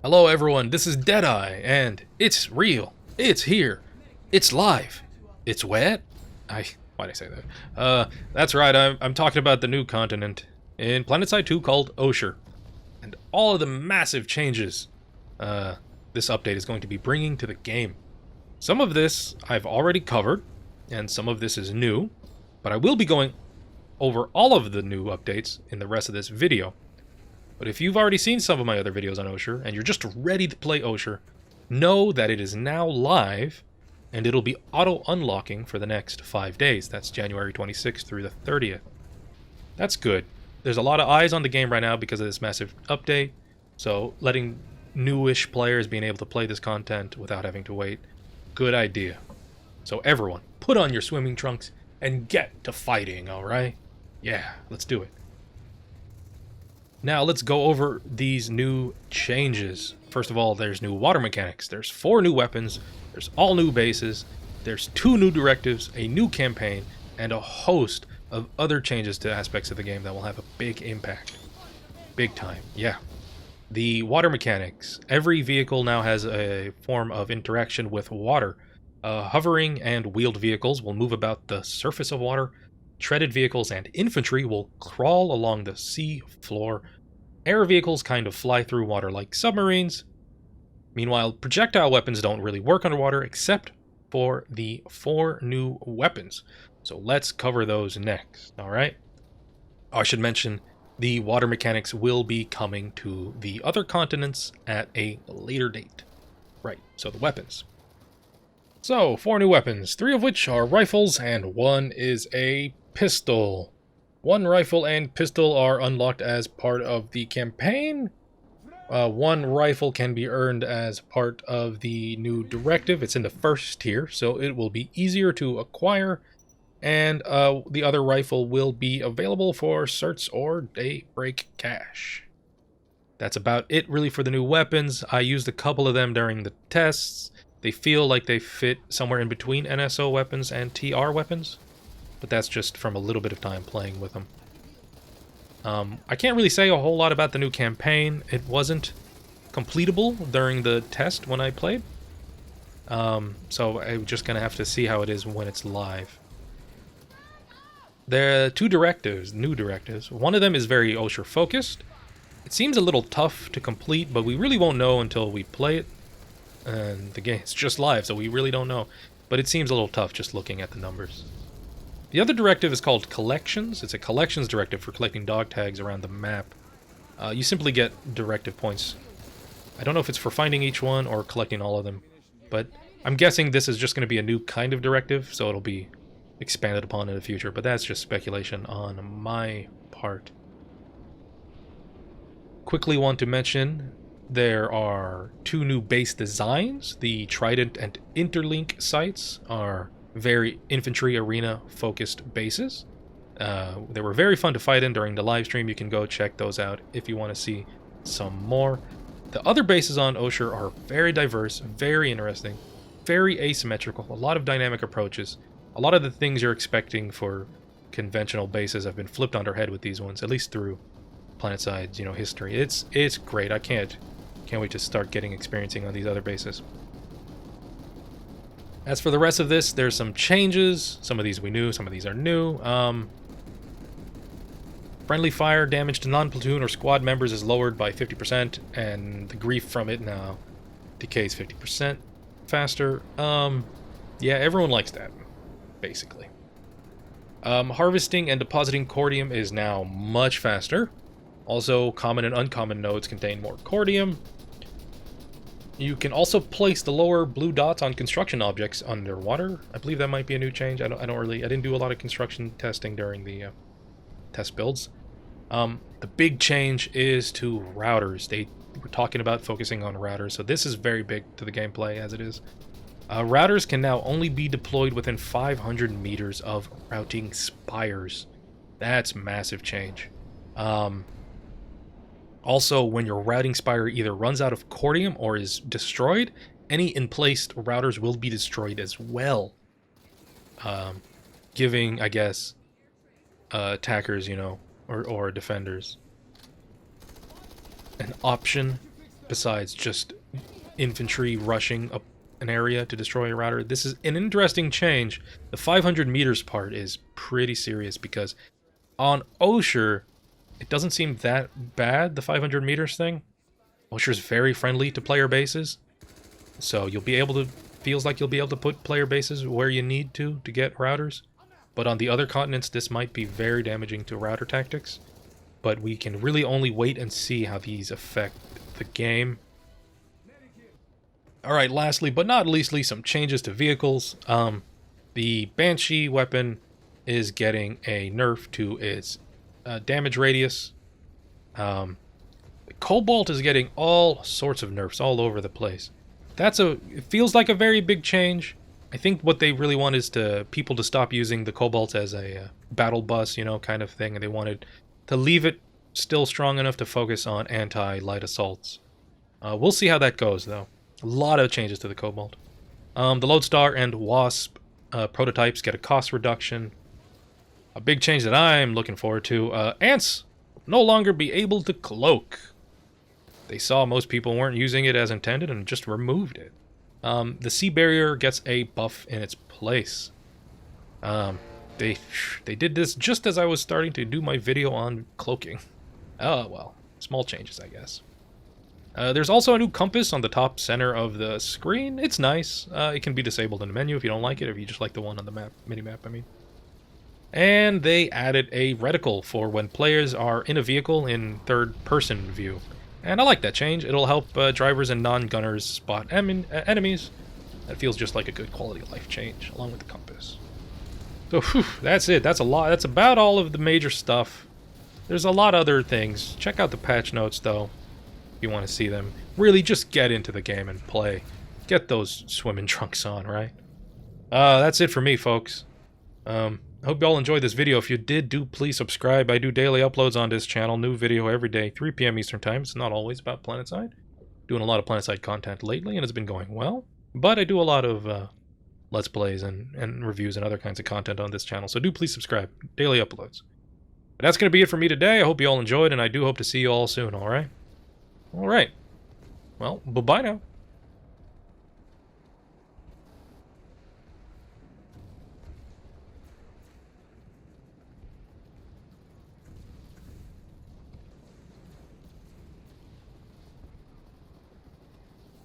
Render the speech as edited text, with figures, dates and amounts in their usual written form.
Hello everyone, this is Deadeye, and it's real. It's here. It's live. It's wet? Why'd I say that? That's right, I'm talking about the new continent in Planetside 2 called Oshur. And all of the massive changes this update is going to be bringing to the game. Some of this I've already covered, and some of this is new, but I will be going over all of the new updates in the rest of this video. But if you've already seen some of my other videos on Oshur, and you're just ready to play Oshur, know that it is now live, and it'll be auto-unlocking for the next 5 days. That's January 26th through the 30th. That's good. There's a lot of eyes on the game right now because of this massive update, so letting newish players being able to play this content without having to wait, good idea. So everyone, put on your swimming trunks and get to fighting, alright? Yeah, let's do it. Now let's go over these new changes. First of all, there's new water mechanics. There's 4 new weapons. There's all new bases. There's 2 new directives, a new campaign, and a host of other changes to aspects of the game that will have a big impact. Big time, yeah. The water mechanics. Every vehicle now has a form of interaction with water. Hovering and wheeled vehicles will move about the surface of water. Treaded vehicles and infantry will crawl along the sea floor. Air vehicles kind of fly through water like submarines. Meanwhile, projectile weapons don't really work underwater except for the 4 new weapons. So let's cover those next, alright? I should mention, the water mechanics will be coming to the other continents at a later date. Right, so the weapons. So, 4 new weapons, 3 of which are rifles, and 1 is a pistol. 1 rifle and pistol are unlocked as part of the campaign. 1 rifle can be earned as part of the new directive. It's in the first tier, so it will be easier to acquire. And the other rifle will be available for certs or Daybreak Cash. That's about it really for the new weapons. I used a couple of them during the tests. They feel like they fit somewhere in between NSO weapons and TR weapons. But that's just from a little bit of time playing with them. I can't really say a whole lot about the new campaign. It wasn't completable during the test when I played. So I'm just going to have to see how it is when it's live. There are 2 directives, new directives. One of them is very Oshur focused. It seems a little tough to complete, but we really won't know until we play it. And the game's just live, so we really don't know. But it seems a little tough just looking at the numbers. The other directive is called Collections. It's a collections directive for collecting dog tags around the map. You simply get directive points. I don't know if it's for finding each one or collecting all of them, but I'm guessing this is just going to be a new kind of directive, so it'll be expanded upon in the future, but that's just speculation on my part. Quickly want to mention there are 2 new base designs. The Trident and Interlink sites are very infantry arena focused bases. They were very fun to fight in during the live stream. You can go check those out if you want to see some more. The other bases on Oshur are very diverse, very interesting, very asymmetrical, a lot of dynamic approaches. A lot of the things you're expecting for conventional bases have been flipped on their head with these ones, at least through Planetside's, history. It's great. I can't wait to start experiencing on these other bases. As for the rest of this, there's some changes. Some of these we knew, some of these are new. Friendly fire damage to non-platoon or squad members is lowered by 50%, and the grief from it now decays 50% faster. Yeah, everyone likes that, basically. Harvesting and depositing cordium is now much faster. Also, common and uncommon nodes contain more cordium. You can also place the lower blue dots on construction objects underwater. I believe that might be a new change. I didn't do a lot of construction testing during the test builds. The big change is to routers. They were talking about focusing on routers, so this is very big to the gameplay as it is. Routers can now only be deployed within 500 meters of routing spires. That's massive change. Also, when your routing spire either runs out of cordium or is destroyed, any in-placed routers will be destroyed as well. Giving, I guess, attackers, or defenders, an option besides just infantry rushing up an area to destroy a router. This is an interesting change. The 500 meters part is pretty serious because on Oshur, it doesn't seem that bad, the 500 meters thing. Oshur's very friendly to player bases, so you'll be able to, feels like you'll be able to put player bases where you need to get routers. But on the other continents, this might be very damaging to router tactics. But we can really only wait and see how these affect the game. Alright, lastly but not leastly, some changes to vehicles. The Banshee weapon is getting a nerf to its damage radius. Cobalt is getting all sorts of nerfs all over the place. It feels like a very big change. I think what they really want is people to stop using the Cobalt as a battle bus, kind of thing, and they wanted to leave it still strong enough to focus on anti-light assaults. We'll see how that goes, though. A lot of changes to the Cobalt. The Lodestar and Wasp prototypes get a cost reduction. A big change that I'm looking forward to. Ants no longer be able to cloak. They saw most people weren't using it as intended and just removed it. The Sea Barrier gets a buff in its place. They did this just as I was starting to do my video on cloaking. Oh, well. Small changes, I guess. There's also a new compass on the top center of the screen. It's nice. It can be disabled in the menu if you don't like it, if you just like the one on the map, mini-map, I mean. And they added a reticle for when players are in a vehicle in third-person view. And I like that change. It'll help drivers and non-gunners spot enemies. That feels just like a good quality of life change, along with the compass. So, whew, that's it. That's a lot. That's about all of the major stuff. There's a lot of other things. Check out the patch notes, though, if you want to see them. Really, just get into the game and play. Get those swimming trunks on, right? That's it for me, folks. I hope you all enjoyed this video. If you did, do please subscribe. I do daily uploads on this channel. New video every day, 3 p.m. Eastern Time. It's not always about Planetside. Doing a lot of Planetside content lately, and it's been going well. But I do a lot of Let's Plays and reviews and other kinds of content on this channel. So do please subscribe. Daily uploads. But that's going to be it for me today. I hope you all enjoyed, and I do hope to see you all soon, alright? Alright. Well, bye-bye now.